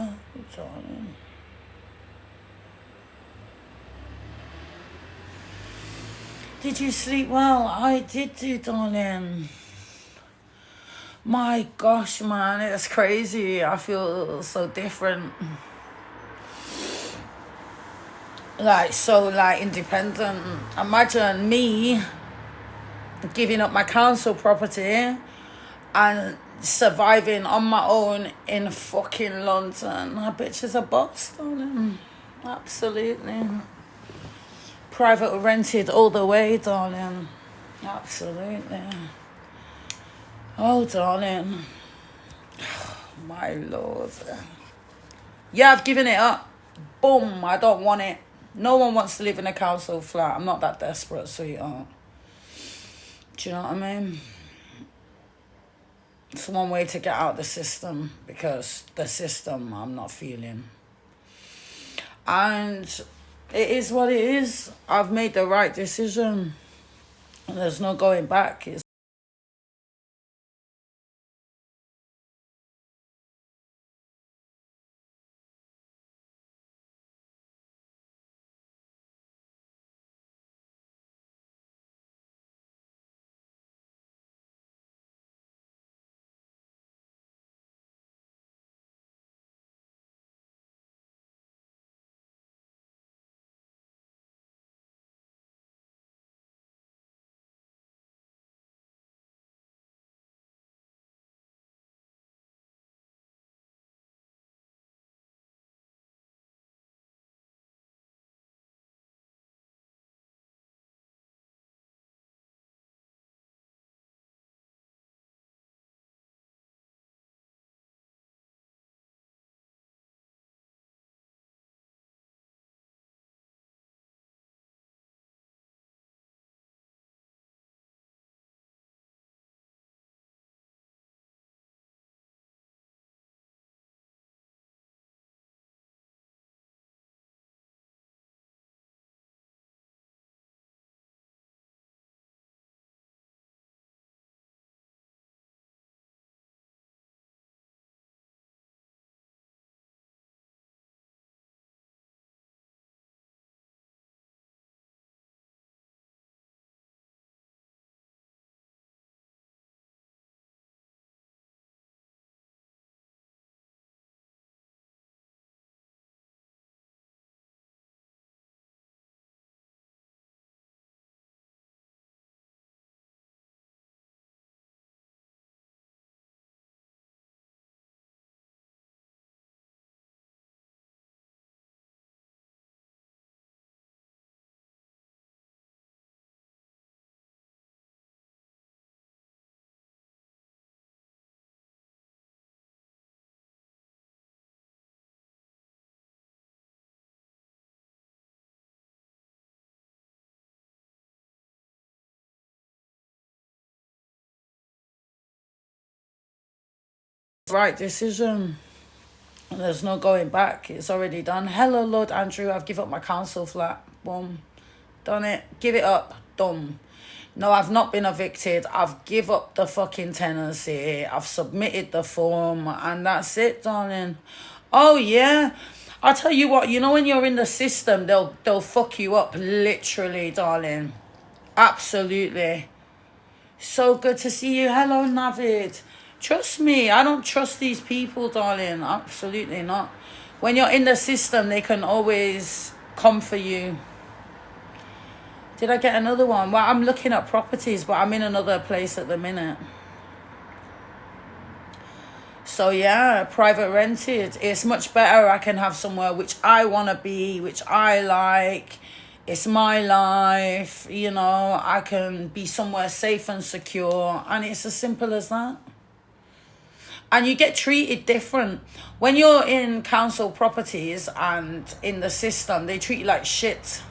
Oh, darling. Did you sleep well? I did do, darling. My gosh, man, it's crazy. I feel so different. Like, so, like, independent. Imagine me giving up my council property and surviving on my own in fucking London. That bitch is a boss, darling. Absolutely. Private rented all the way, darling. Absolutely. Oh, darling. My lord. Yeah, I've given it up. Boom, I don't want it. No one wants to live in a council flat. I'm not that desperate, sweetheart. Do you know what I mean? It's one way to get out of the system, because the system I'm not feeling. And it is what it is. I've made the right decision. And there's no going back. It's the right decision. And there's no going back. It's already done. Hello, Lord Andrew. I've given up my council flat. Boom. Done it. Give it up. Done. No, I've not been evicted. I've give up the fucking tenancy. I've submitted the form, and that's it, darling. Oh yeah. I'll tell you what, you know when you're in the system, they'll fuck you up, literally, darling. Absolutely. So good to see you. Hello, Navid. Trust me, I don't trust these people, darling. Absolutely not. When you're in the system, they can always come for you. Did I get another one? Well, I'm looking at properties, but I'm in another place at the minute. So yeah, private rented. It's much better. I can have somewhere which I want to be, which I like. It's my life, you know. I can be somewhere safe and secure, and it's as simple as that. And you get treated different. When you're in council properties and in the system, they treat you like shit.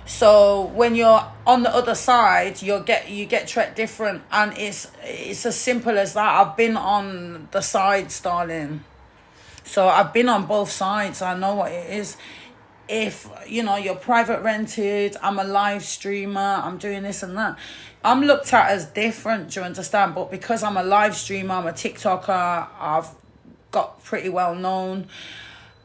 So when you're on the other side, you get treated different, and it's as simple as that. I've been on the sides, darling. So I've been on both sides. I know what it is. If, you know, you're private rented, I'm a live streamer, I'm doing this and that. I'm looked at as different, do you understand? But because I'm a live streamer, I'm a TikToker, got pretty well known,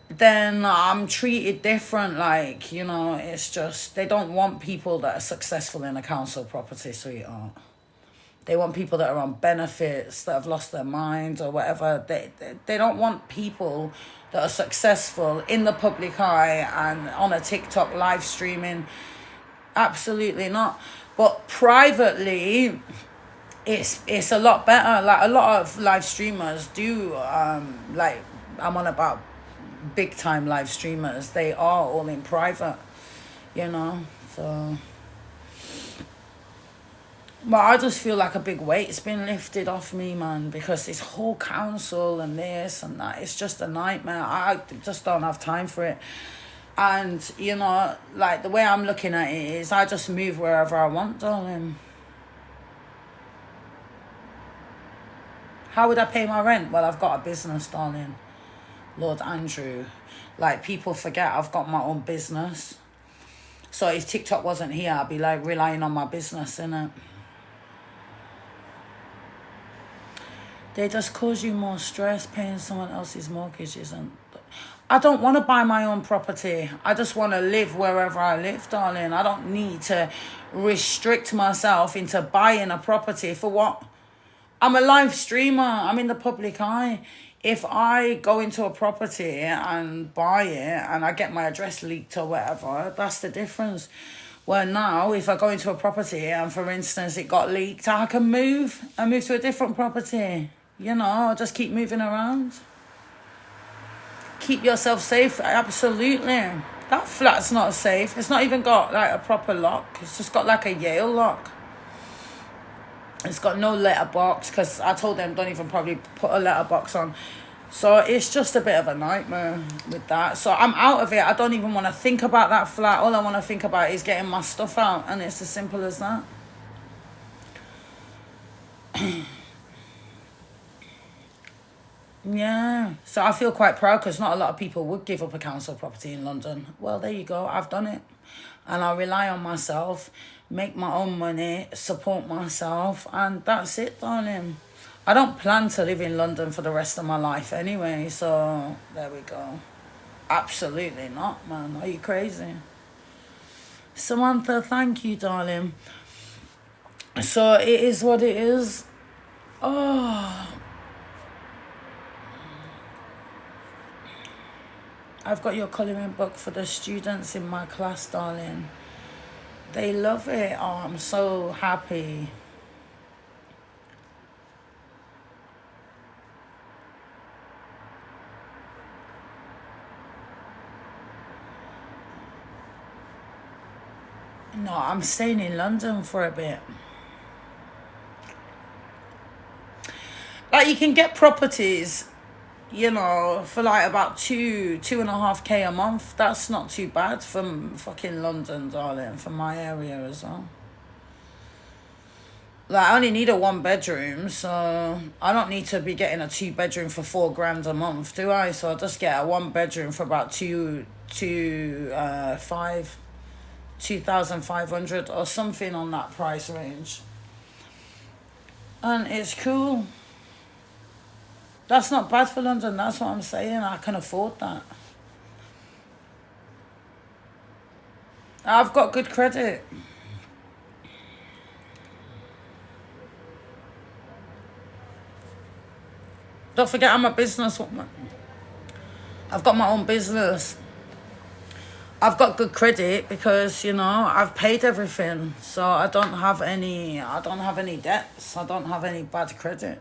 then I'm treated different. Like, you know, it's just, they don't want people that are successful in a council property, sweetheart. They want people that are on benefits, that have lost their minds or whatever. They don't want people that are successful in the public eye and on a TikTok live streaming. Absolutely not. But privately, it's a lot better. Like, a lot of live streamers do, like, I'm on about big time live streamers. They are all in private, you know, so. But I just feel like a big weight's been lifted off me, man, because this whole council and this and that, it's just a nightmare. I just don't have time for it. And, you know, like, the way I'm looking at it is I just move wherever I want, darling. How would I pay my rent? Well, I've got a business, darling. Lord Andrew. Like, people forget I've got my own business. So if TikTok wasn't here, I'd be, like, relying on my business, innit? They just cause you more stress. Paying someone else's mortgage isn't. I don't want to buy my own property. I just want to live wherever I live, darling. I don't need to restrict myself into buying a property. For what? I'm a live streamer. I'm in the public eye. If I go into a property and buy it and I get my address leaked or whatever, that's the difference. Well, now, if I go into a property and, for instance, it got leaked, I can move. I move to a different property. You know, just keep moving around. Keep yourself safe, absolutely. That flat's not safe. It's not even got, like, a proper lock. It's just got, like, a Yale lock. It's got no letterbox, because I told them don't even probably put a letterbox on. So it's just a bit of a nightmare with that. So I'm out of it. I don't even want to think about that flat. All I want to think about is getting my stuff out, and it's as simple as that. Yeah, so I feel quite proud, because not a lot of people would give up a council property in London. Well, there you go. I've done it. And I rely on myself, make my own money, support myself, and that's it, darling. I don't plan to live in London for the rest of my life anyway, so there we go. Absolutely not, man. Are you crazy? Samantha, thank you, darling. So it is what it is. Oh, I've got your colouring book for the students in my class, darling. They love it. Oh, I'm so happy. No, I'm staying in London for a bit. Like, you can get properties, you know, for like about 2.5K a month. That's not too bad from fucking London, darling, from my area as well. Like, I only need a 1 bedroom, so I don't need to be getting a 2 bedroom for £4,000 a month, do I? So I'll just get a 1 bedroom for about 2,500 or something on that price range. And it's cool. That's not bad for London, that's what I'm saying. I can afford that. I've got good credit. Don't forget, I'm a businesswoman. I've got my own business. I've got good credit because, you know, I've paid everything. So I don't have any debts. I don't have any bad credit.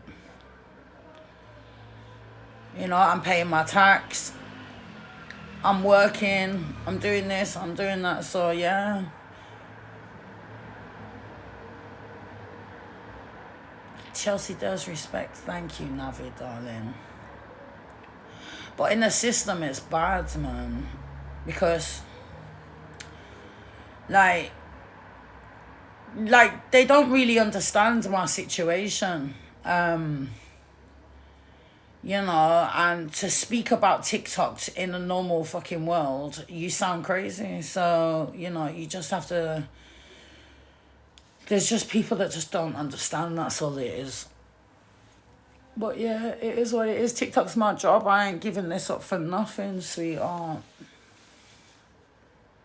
You know, I'm paying my tax. I'm working. I'm doing this. I'm doing that. So, yeah. Chelsea does respect. Thank you, Navi, darling. But in the system, it's bad, man. Because, like, they don't really understand my situation. You know, and to speak about TikTok in a normal fucking world, you sound crazy. So, you know, you just have to... There's just people that just don't understand, that's all it is. But yeah, it is what it is. TikTok's my job. I ain't giving this up for nothing, sweetheart.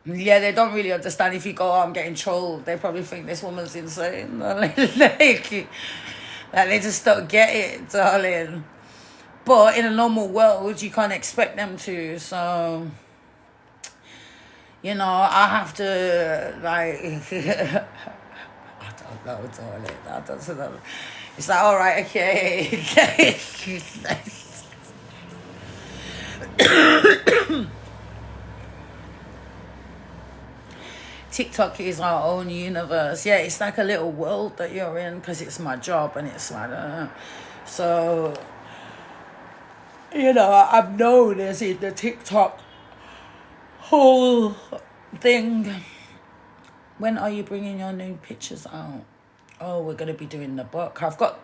Yeah, they don't really understand if you go, oh, I'm getting trolled. They probably think this woman's insane. Like, they just don't get it, darling. But in a normal world, you can't expect them to. So, you know, I have to, like, I don't know, darling. I don't know. It's like, all right, okay. TikTok is our own universe. Yeah, it's like a little world that you're in because it's my job and it's like, so, you know, I'm known as in the TikTok whole thing. When are you bringing your new pictures out? Oh, we're gonna be doing the book. I've got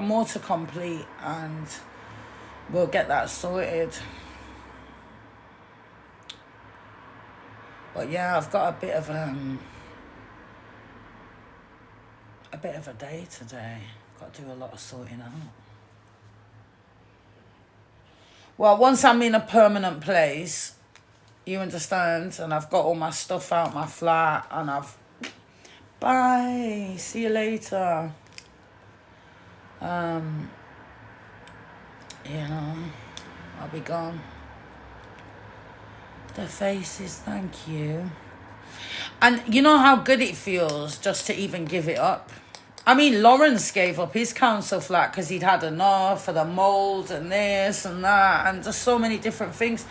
more to complete and we'll get that sorted. But yeah, I've got a bit of a day today. Got to do a lot of sorting out. Well, once I'm in a permanent place, you understand, and I've got all my stuff out my flat, and bye, see you later. You know, I'll be gone. The faces, thank you. And you know how good it feels just to even give it up. I mean, Lawrence gave up his council flat because he'd had enough for the mold and this and that and just so many different things.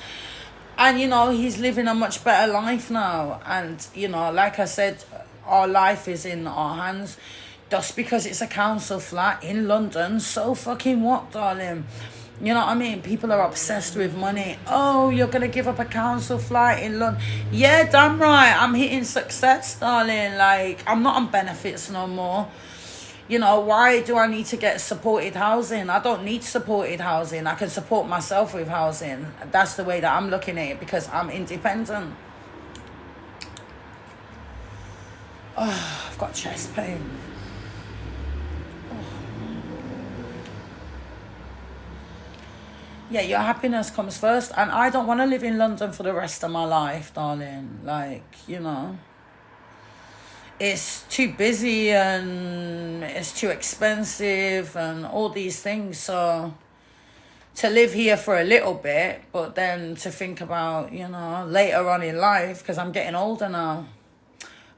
And, you know, he's living a much better life now. And, you know, like I said, our life is in our hands. Just because it's a council flat in London, so fucking what, darling? You know what I mean? People are obsessed with money. Oh, you're going to give up a council flat in London. Yeah, damn right. I'm hitting success, darling. Like, I'm not on benefits no more. You know, why do I need to get supported housing? I don't need supported housing. I can support myself with housing. That's the way that I'm looking at it because I'm independent. Oh, I've got chest pain. Yeah, your happiness comes first. And I don't want to live in London for the rest of my life, darling. Like, you know, it's too busy and it's too expensive and all these things. So to live here for a little bit, but then to think about, you know, later on in life, because I'm getting older now.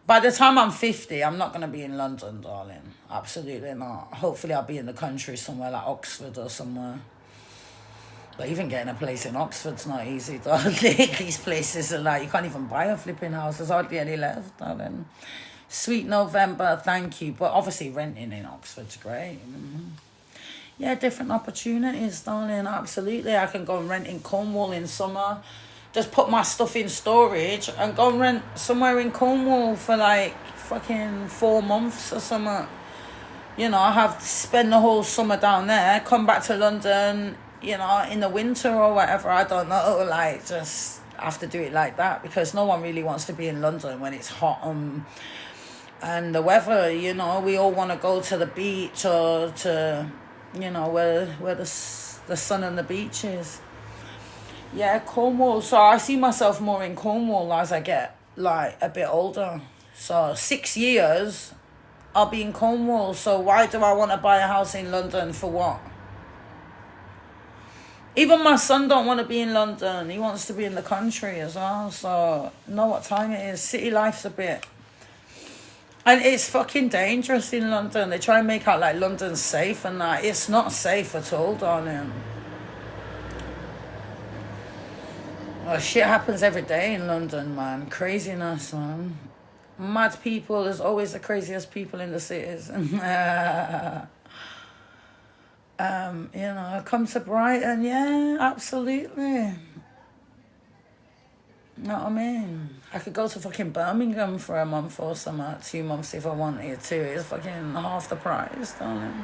By the time I'm 50, I'm not going to be in London, darling. Absolutely not. Hopefully I'll be in the country somewhere like Oxford or somewhere. But even getting a place in Oxford's not easy, darling. These places are like, you can't even buy a flipping house. There's hardly any left, darling. Sweet November, thank you. But obviously renting in Oxford's great. Yeah, different opportunities, darling. Absolutely. I can go and rent in Cornwall in summer. Just put my stuff in storage and go and rent somewhere in Cornwall for like fucking 4 months or something. You know, I have to spend the whole summer down there, come back to London, you know, in the winter or whatever. I don't know, like, just have to do it like that because no one really wants to be in London when it's hot and the weather, you know. We all want to go to the beach or to, you know, where the sun and the beach is. Yeah, Cornwall. So I see myself more in Cornwall as I get, like, a bit older. So 6 years, I'll be in Cornwall. So why do I want to buy a house in London for what? Even my son don't want to be in London. He wants to be in the country as well. So, know what time it is. City life's a bit... And it's fucking dangerous in London. They try and make out like London's safe and that. It's not safe at all, darling. Oh, shit happens every day in London, man. Craziness, man. Mad people. There's always the craziest people in the cities. You know, come to Brighton. Yeah, absolutely. You know what I mean? I could go to fucking Birmingham for a month or something, 2 months if I wanted to. It's fucking half the price, darling.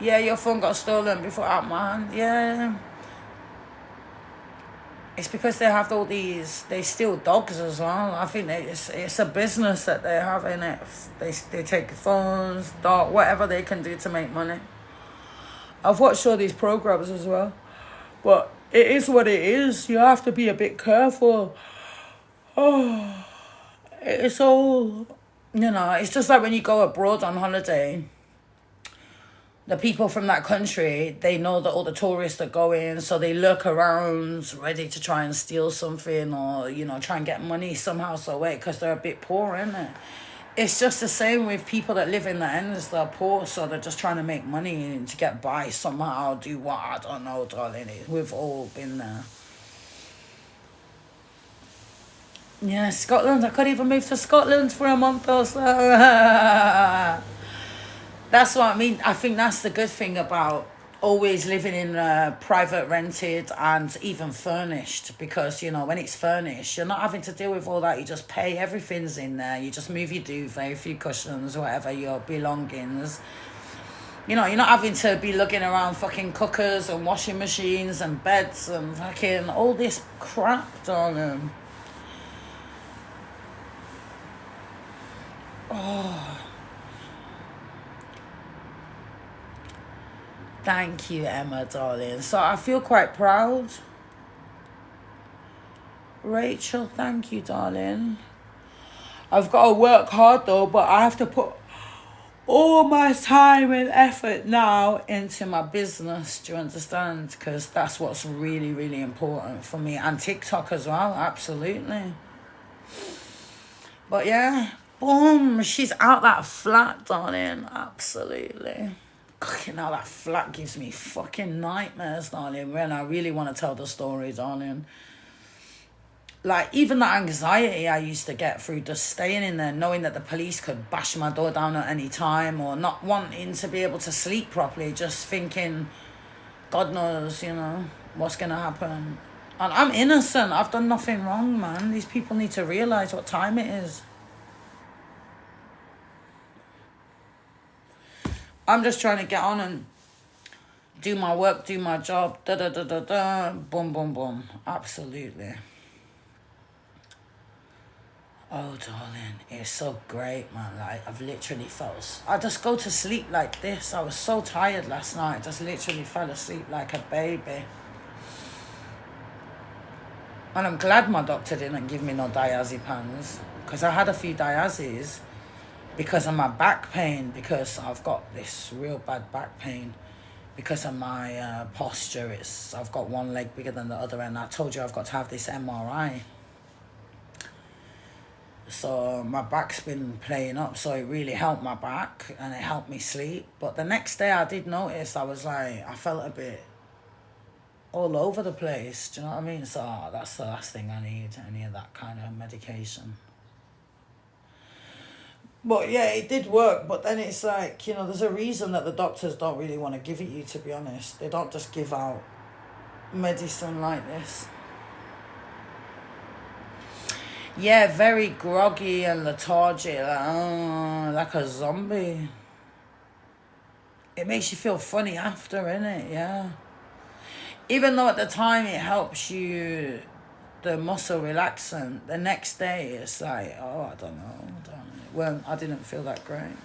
Yeah, your phone got stolen before out my hand. Yeah. It's because they have all these, they steal dogs as well. I think it's a business that they have in it. They take phones, dog, whatever they can do to make money. I've watched all these programs as well. But it is what it is. You have to be a bit careful. Oh, it's all, it's just like when you go abroad on holiday. The people from that country, they know that all the tourists are going, so they look around ready to try and steal something or, try and get money somehow, so way, because they're a bit poor, isn't it? It's just the same with people that live in the ends. They're poor, so they're just trying to make money and to get by somehow, do what, I don't know, darling. We've all been there. Yeah, Scotland. I couldn't even move to Scotland for a month or so. That's what I mean. I think that's the good thing about always living in private rented and even furnished, because when it's furnished, you're not having to deal with all that. You just pay, everything's in there. You just move your duvet, a few cushions, whatever, your belongings. You're not having to be looking around fucking cookers and washing machines and beds and fucking all this crap, darling. Oh, thank you, Emma, darling. So I feel quite proud. Rachel, thank you, darling. I've got to work hard though, but I have to put all my time and effort now into my business. Do you understand? Because that's what's really, really important for me. And TikTok as well, absolutely. But yeah, boom, she's out that flat, darling. Absolutely. Now that flat gives me fucking nightmares, darling, when I really want to tell the story, darling. Like, even the anxiety I used to get through just staying in there, knowing that the police could bash my door down at any time, or not wanting to be able to sleep properly, just thinking, God knows, what's going to happen. And I'm innocent. I've done nothing wrong, man. These people need to realise what time it is. I'm just trying to get on and do my work, do my job, boom, boom, boom. Absolutely. Oh, darling, it's so great, man. Like, I've literally I just go to sleep like this. I was so tired last night. I just literally fell asleep like a baby. And I'm glad my doctor didn't give me no diazepams, because I had a few diazes because of my back pain, because I've got this real bad back pain because of my posture. I've got one leg bigger than the other, and I told you I've got to have this MRI. So my back's been playing up, so it really helped my back and it helped me sleep. But the next day I did notice I felt a bit all over the place. Do you know what I mean? So that's the last thing I need, any of that kind of medication. But yeah, it did work. But then it's like, there's a reason that the doctors don't really want to give it you, to be honest. They don't just give out medicine like this. Yeah, very groggy and lethargic, like a zombie. It makes you feel funny after, innit? Yeah. Even though at the time it helps you, the muscle relaxant, the next day it's like, I don't know. Well, I didn't feel that great.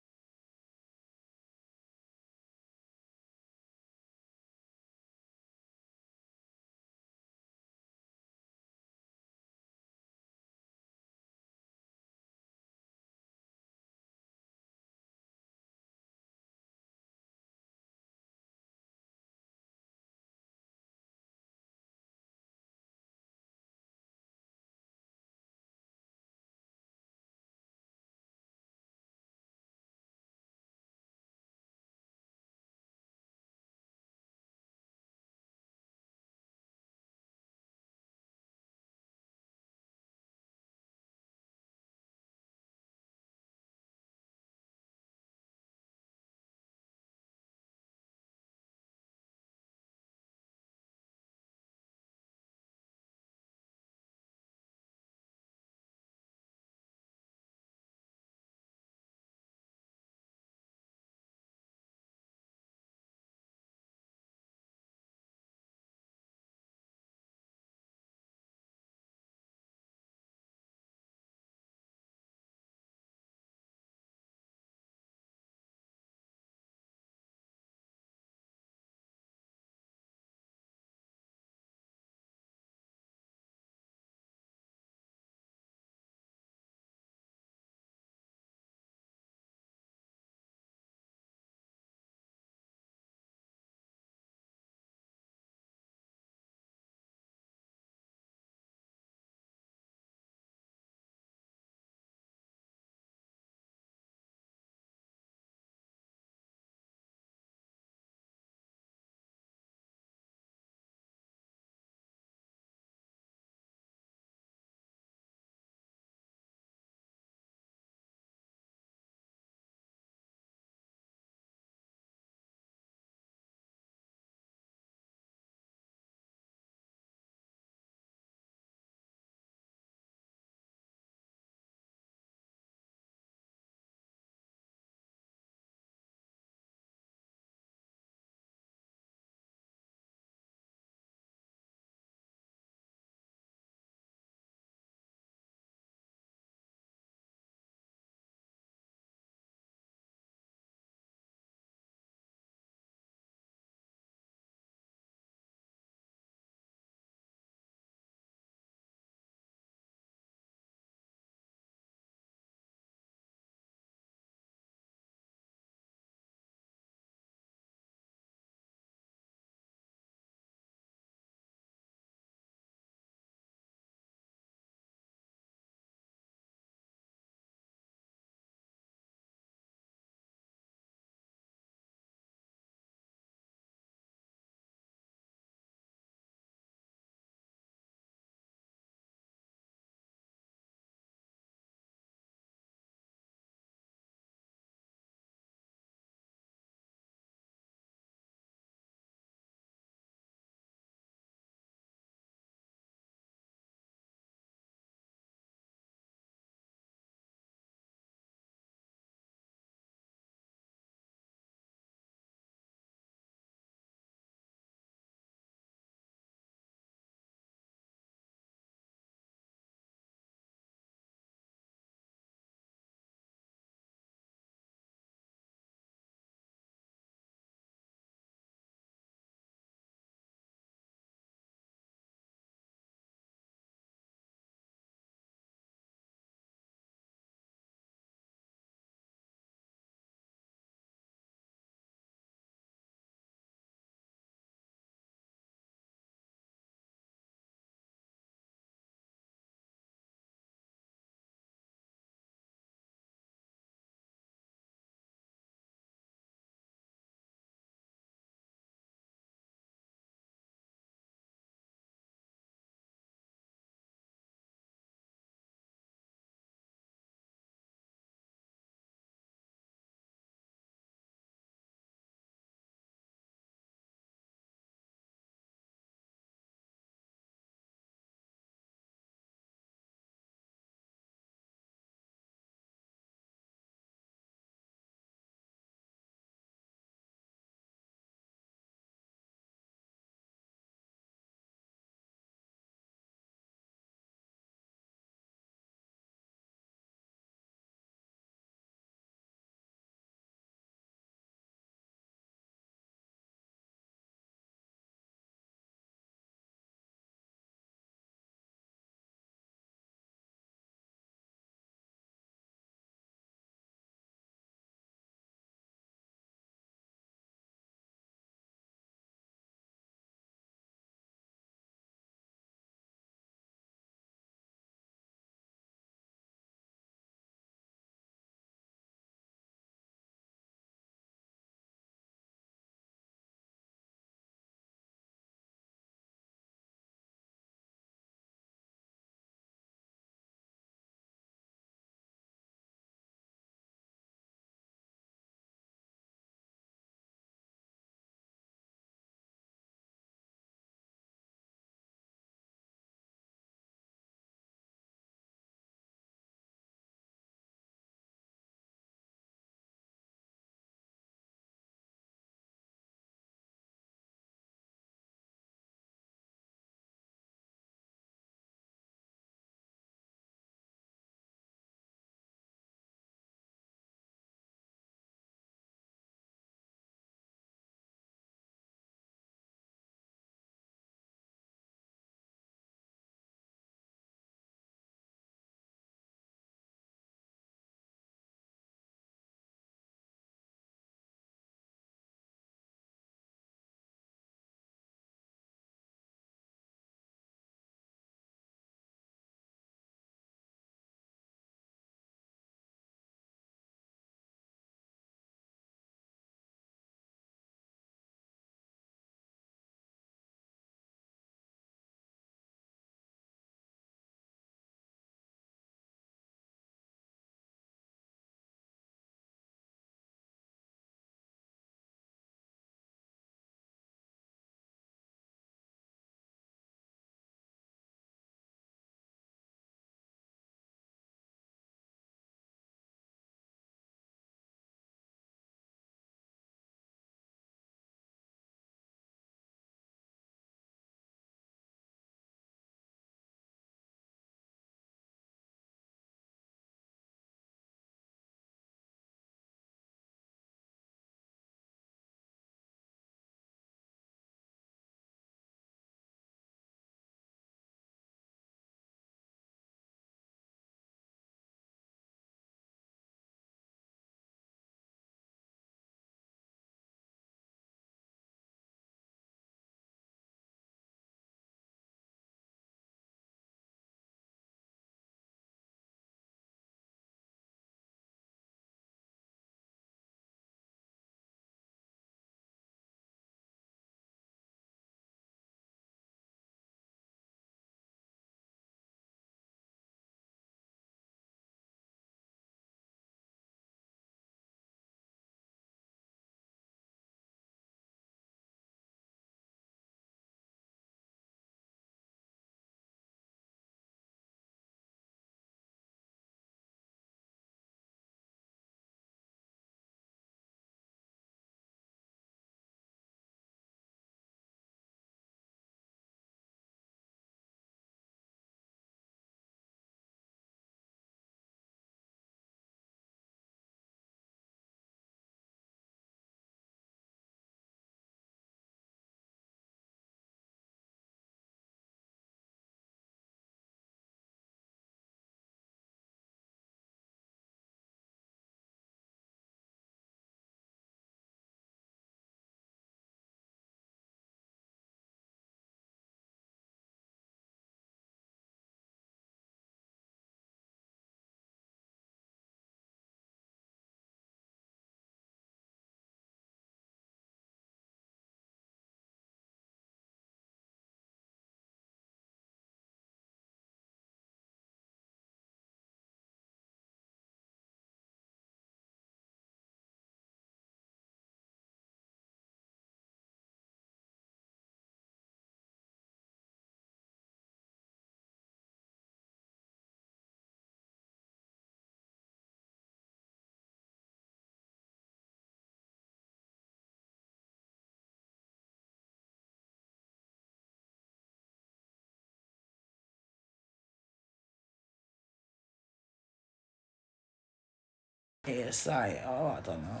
It's like, oh, I don't know.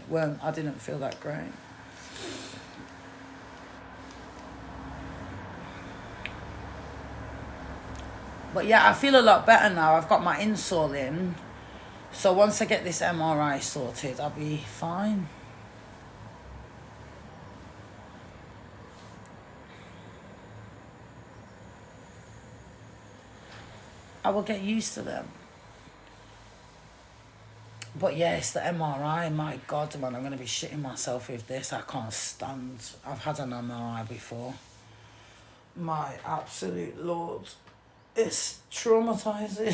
Well, I didn't feel that great. But yeah, I feel a lot better now. I've got my insole in. So once I get this MRI sorted, I'll be fine. I will get used to them. But yeah, it's the MRI. My God, man, I'm going to be shitting myself with this. I can't stand. I've had an MRI before. My absolute Lord. It's traumatizing.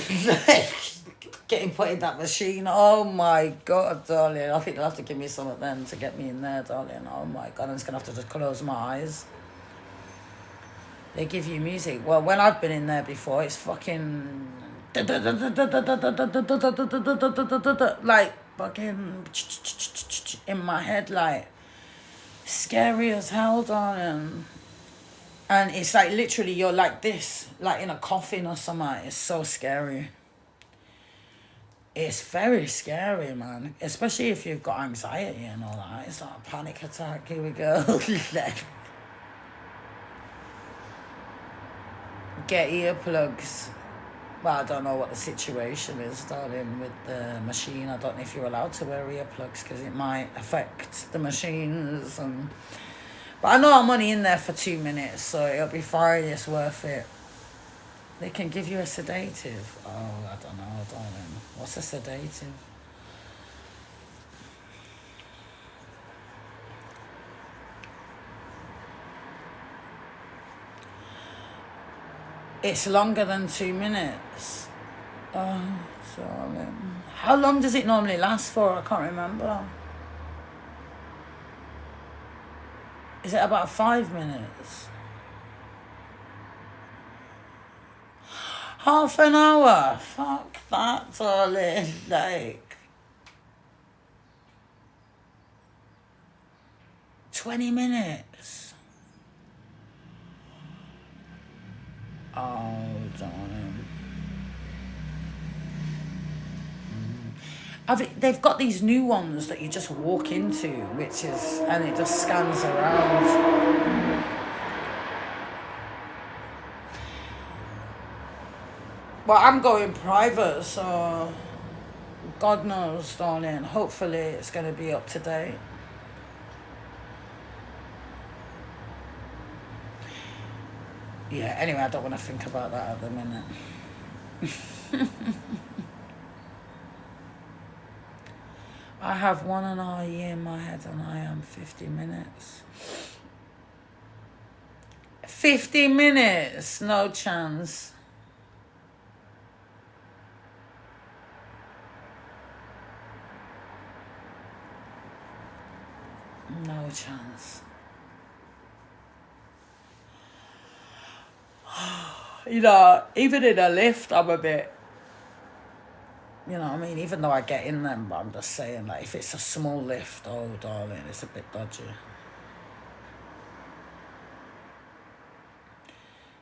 Getting put in that machine. Oh my God, darling. I think they'll have to give me some of them to get me in there, darling. Oh my God, I'm just going to have to just close my eyes. They give you music. Well, when I've been in there before, it's fucking... like fucking in my head, like scary as hell, darling. And it's like literally you're like this, like in a coffin or something. It's so scary. It's very scary, man. Especially if you've got anxiety and all that. It's like a panic attack. Here we go. Get earplugs. Well, I don't know what the situation is, darling, with the machine. I don't know if you're allowed to wear earplugs because it might affect the machines. But I know I'm only in there for 2 minutes, so it'll be fine. It's worth it. They can give you a sedative. Oh, I don't know, darling. What's a sedative? It's longer than 2 minutes. Oh, darling. How long does it normally last for? I can't remember. Is it about 5 minutes? Half an hour? Fuck that, darling. Like 20 minutes. Oh, darling. They've got these new ones that you just walk into, and it just scans around. Well, I'm going private, so God knows, darling. Hopefully it's going to be up to date. Yeah, anyway, I don't want to think about that at the minute. I have 1.5 years in my head and I am 50 minutes. 50 minutes? No chance. No chance. You know, even in a lift, I'm a bit... You know what I mean? Even though I get in them, but I'm just saying, like, if it's a small lift, oh, darling, it's a bit dodgy.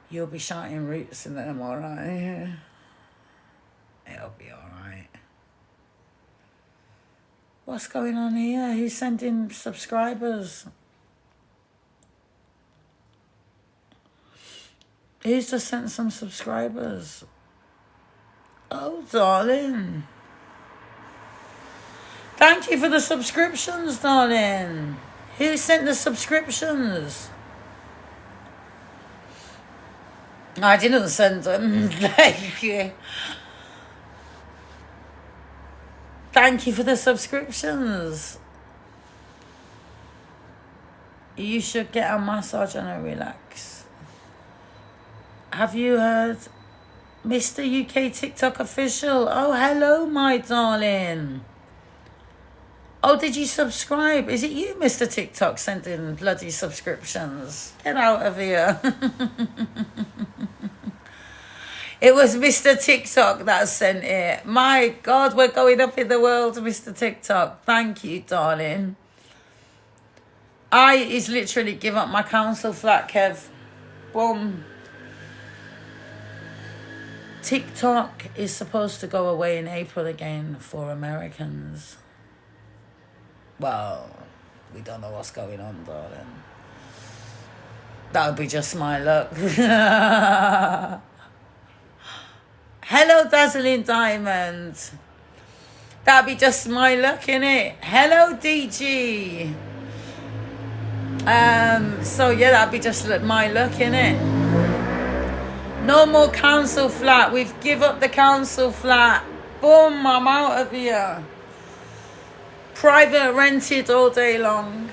You'll be shouting roots in the MRI. It'll be alright. What's going on here? Who's sending subscribers? Who's just sent some subscribers? Oh, darling. Thank you for the subscriptions, darling. Who sent the subscriptions? I didn't send them. Thank you. Thank you for the subscriptions. You should get a massage and a relax. Have you heard Mr. UK TikTok official? Oh, hello, my darling. Oh, did you subscribe? Is it you, Mr. TikTok, sending bloody subscriptions? Get out of here. It was Mr. TikTok that sent it. My God, we're going up in the world, Mr. TikTok. Thank you, darling. Is literally give up my council flat, Kev. Boom. TikTok is supposed to go away in April again for Americans. Well, we don't know what's going on, darling. That would be just my luck. Hello, Dazzling Diamonds. That'd be just my luck, innit? Hello, DG. So yeah, that'd be just my luck, innit? No more council flat. We've give up the council flat. Boom, I'm out of here. Private rented all day long.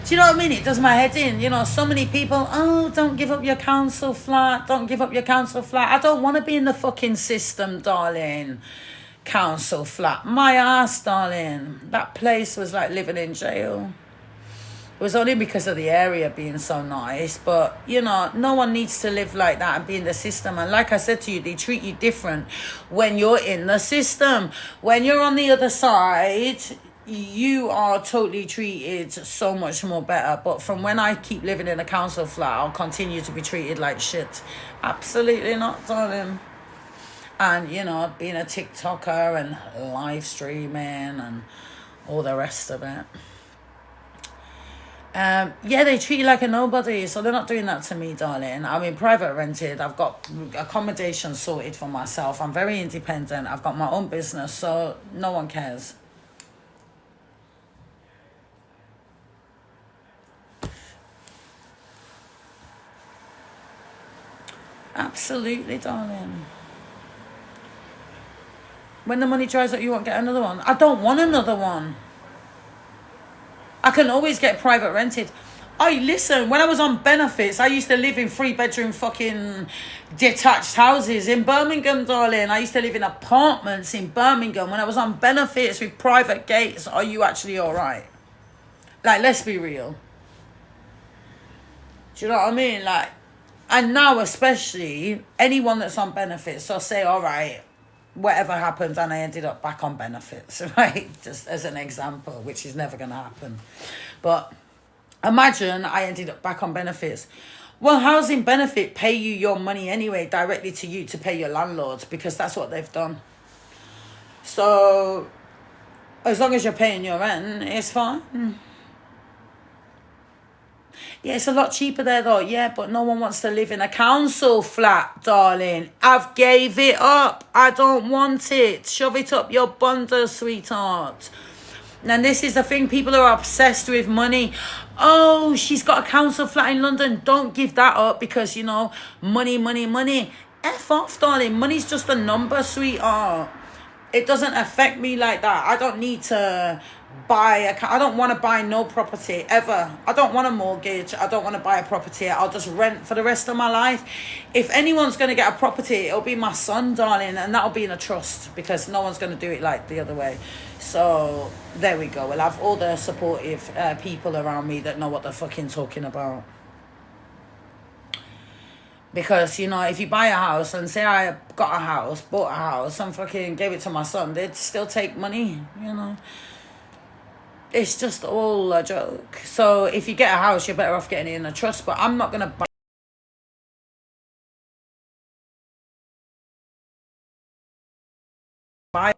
Do you know what I mean? It does my head in. You know, so many people, oh, don't give up your council flat. Don't give up your council flat. I don't want to be in the fucking system, darling. Council flat. My ass, darling. That place was like living in jail. It was only because of the area being so nice. But, you know, no one needs to live like that and be in the system. And like I said to you, they treat you different when you're in the system. When you're on the other side, you are totally treated so much more better. But from when I keep living in a council flat, I'll continue to be treated like shit. Absolutely not, darling. And, you know, being a TikToker and live streaming and all the rest of it. Yeah, they treat you like a nobody, so they're not doing that to me, darling. I mean, private rented. I've got accommodation sorted for myself. I'm very independent. I've got my own business, so no one cares. Absolutely, darling. When the money dries up, you won't get another one. I don't want another one. I can always get private rented. Oh, listen, when I was on benefits, I used to live in 3-bedroom fucking detached houses in Birmingham, darling. I used to live in apartments in Birmingham when I was on benefits with private gates. Are you actually all right? Like, let's be real. Do you know what I mean? Like, and now especially, anyone that's on benefits, so say, all right, whatever happens and I ended up back on benefits, right? Just as an example, which is never going to happen. But imagine I ended up back on benefits. Well, housing benefit pay you your money anyway, directly to you to pay your landlords, because that's what they've done. So as long as you're paying your rent, it's fine. Yeah, it's a lot cheaper there though. Yeah, but no one wants to live in a council flat, darling. I've gave it up. I don't want it. Shove it up your bunda, sweetheart. And this is the thing. People are obsessed with money. Oh, she's got a council flat in London. Don't give that up because, you know, money, money, money. F off, darling. Money's just a number, sweetheart. It doesn't affect me like that. I don't need to I don't want to buy no property ever. I don't want a mortgage. I don't want to buy a property. I'll just rent for the rest of my life. If anyone's going to get a property, it'll be my son, darling, and that'll be in a trust because no one's going to do it like the other way. So there we go. We'll have all the supportive people around me that know what they're fucking talking about. Because, you know, if you buy a house and say I got a house, bought a house and fucking gave it to my son, they'd still take money, you know. It's just all a joke. So if you get a house, you're better off getting it in a trust. But I'm not going to buy